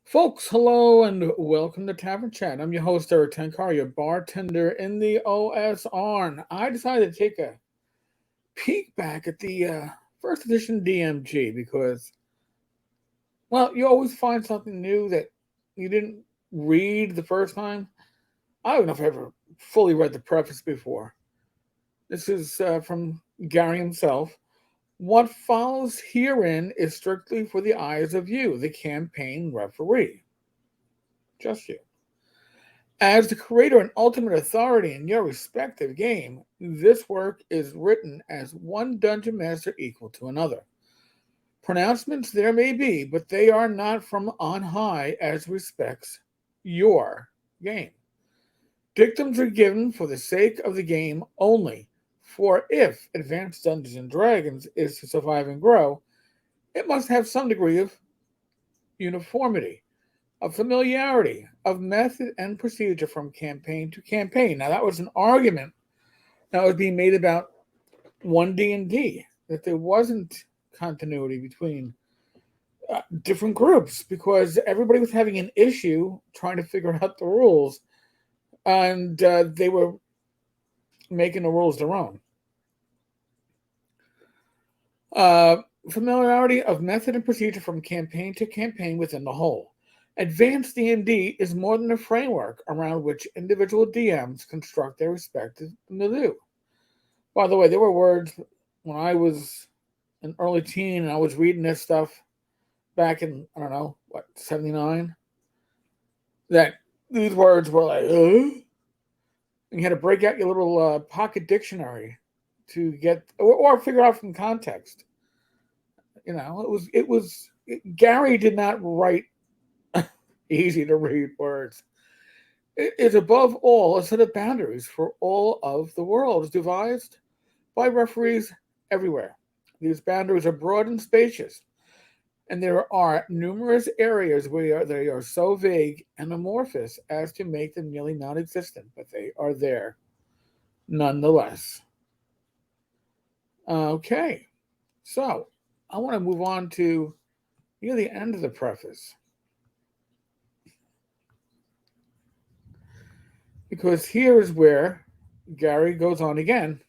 Folks, hello and welcome to Tavern Chat. I'm your host, Eric Tenkar, your bartender in the OSR. And I decided to take a peek back at the first edition DMG because, well, you always find something new that you didn't read the first time. I don't know if I ever fully read the preface before. This is from Gary himself. What follows herein is strictly for the eyes of you, the campaign referee. Just you. As the creator and ultimate authority in your respective game, this work is written as one dungeon master equal to another. Pronouncements there may be, but they are not from on high as respects your game. Dictums are given for the sake of the game only, for if Advanced Dungeons and Dragons is to survive and grow, it must have some degree of uniformity, of familiarity, of method and procedure from campaign to campaign. Now, that was an argument that was being made about 1D&D, that there wasn't continuity between different groups because everybody was having an issue trying to figure out the rules, and they were making the rules their own. Uh, Familiarity of method and procedure from campaign to campaign within the whole. Advanced D&D is more than a framework around which individual DMs construct their respective milieu. By the way, there were words when I was an early teen and I was reading this stuff back in, I don't know, 79? That these words were like, and you had to break out your little pocket dictionary to get, or figure out from context. Gary did not write easy to read words. It is above all a set of boundaries for all of the world, devised by referees everywhere. These boundaries are broad and spacious, and there are numerous areas where they are so vague and amorphous as to make them nearly non existent, but they are there nonetheless. Okay, so I want to move on to near the end of the preface. Because here is where Gary goes on again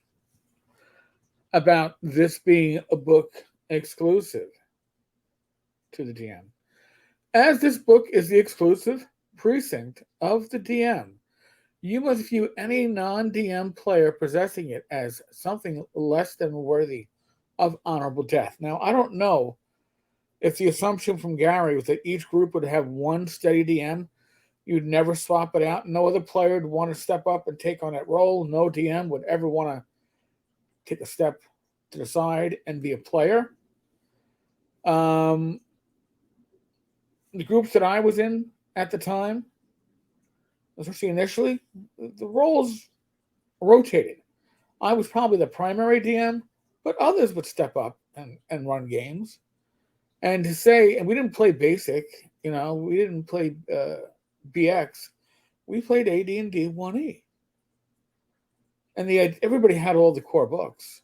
about this being a book exclusive to the DM. As this book is the exclusive precinct of the DM, you must view any non DM player possessing it as something less than worthy of honorable death. Now, I don't know if the assumption from Gary was that each group would have one steady DM. You'd never swap it out. No other player would want to step up and take on that role. No DM would ever want to take a step to the side and be a player. Um, the groups that I was in at the time, especially initially, the roles rotated. I was probably the primary DM, but others would step up and run games. And to say, and we didn't play basic, we didn't play BX. We played AD&D 1E. And everybody had all the core books.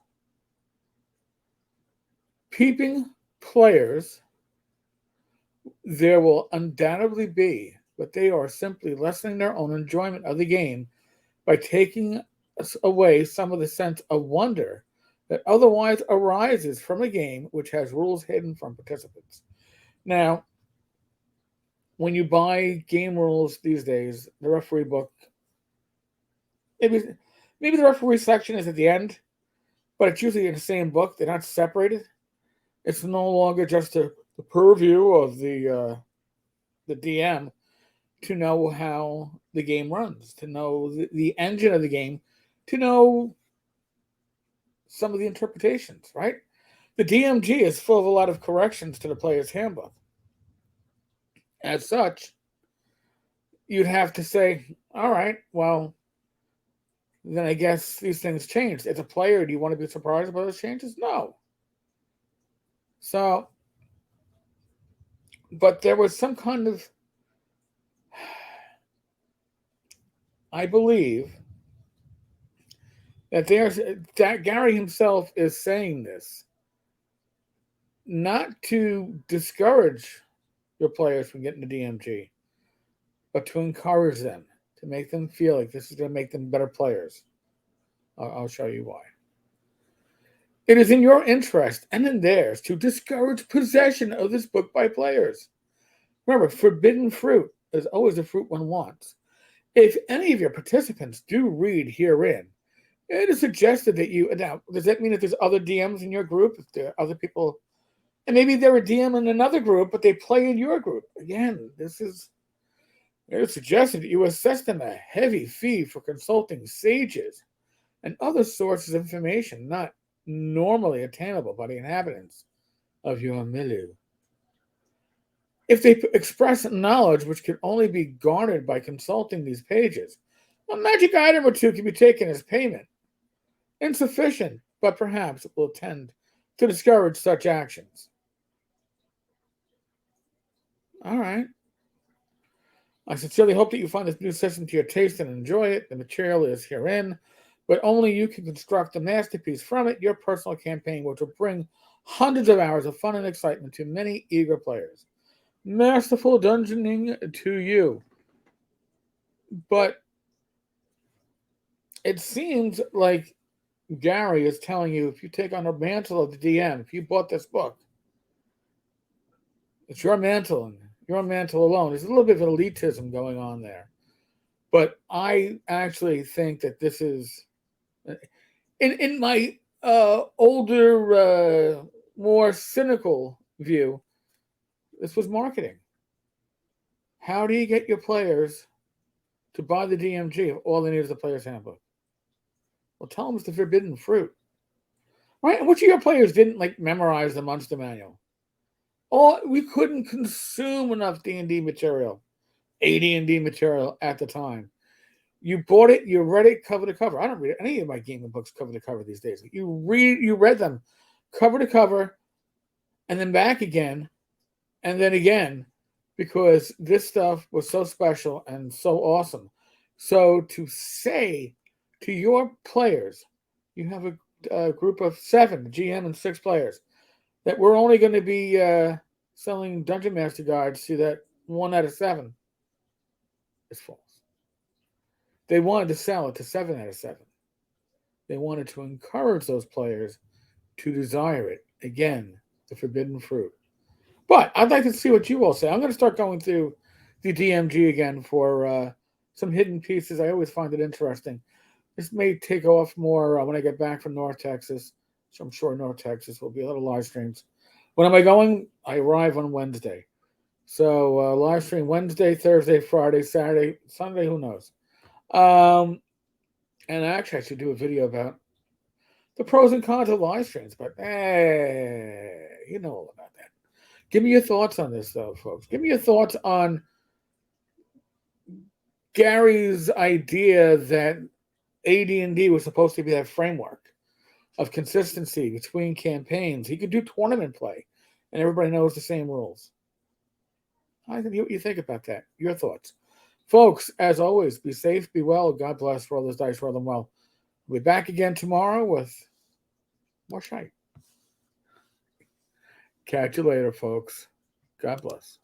Peeping players, there will undoubtedly be, but they are simply lessening their own enjoyment of the game by taking away some of the sense of wonder that otherwise arises from a game which has rules hidden from participants. Now, when you buy game rules these days, the referee book, maybe the referee section is at the end, but it's usually in the same book. They're not separated. It's no longer just the purview of the DM to know how the game runs, to know the engine of the game, to know some of the interpretations, right? The DMG is full of a lot of corrections to the player's handbook. As such, you'd have to say, all right, well, then I guess these things change. As a player, do you want to be surprised by those changes? No. So, but there was some kind of, I believe, that Gary himself is saying this not to discourage your players from getting to DMG, but to encourage them, to make them feel like this is going to make them better players. I'll show you why. It is in your interest and in theirs to discourage possession of this book by players. Remember, forbidden fruit is always the fruit one wants. If any of your participants do read herein, it is suggested that you. Now, does that mean that there's other DMs in your group? If there are other people, and maybe they're a DM in another group, but they play in your group? Again, it is suggested that you assess them a heavy fee for consulting sages and other sources of information not normally attainable by the inhabitants of your milieu. If they express knowledge which can only be garnered by consulting these pages, a magic item or two can be taken as payment. Insufficient, but perhaps it will tend to discourage such actions. All right. I sincerely hope that you find this new system to your taste and enjoy it. The material is herein, but only you can construct a masterpiece from it, your personal campaign, which will bring hundreds of hours of fun and excitement to many eager players. Masterful dungeoning to you. But it seems like Gary is telling you, if you take on the mantle of the DM, if you bought this book, it's your mantle, your mantle alone. There's a little bit of elitism going on there. But I actually think that this is, in my older, more cynical view, this was marketing. How do you get your players to buy the DMG if all they need is a player's handbook? Well, tell them it's the forbidden fruit. Right? And which of your players didn't memorize the Monster Manual? We couldn't consume enough D&D material, AD&D material at the time. You bought it, you read it cover to cover. I don't read any of my gaming books cover to cover these days. You read them cover to cover, and then back again, and then again, because this stuff was so special and so awesome. So to say to your players, you have a group of 7, GM and 6 players, that we're only going to be selling Dungeon Master Guides to that 1 out of 7 is false. They wanted to sell it to 7 out of 7. They wanted to encourage those players to desire it. Again, the forbidden fruit. But I'd like to see what you all say. I'm going to start going through the DMG again for some hidden pieces. I always find it interesting. This may take off more when I get back from North Texas. So I'm sure North Texas will be a little live streams. When am I going? I arrive on Wednesday. So live stream Wednesday, Thursday, Friday, Saturday, Sunday, who knows? And actually I should do a video about the pros and cons of live streams, but you know all about that. Give me your thoughts on this, though, folks. Give me your thoughts on Gary's idea that AD&D was supposed to be that framework of consistency between campaigns. He could do tournament play, and everybody knows the same rules. I think you think about that. Your thoughts. Folks, as always, be safe, be well. God bless. Roll those dice, roll them well. We'll be back again tomorrow with more shite. Catch you later, folks. God bless.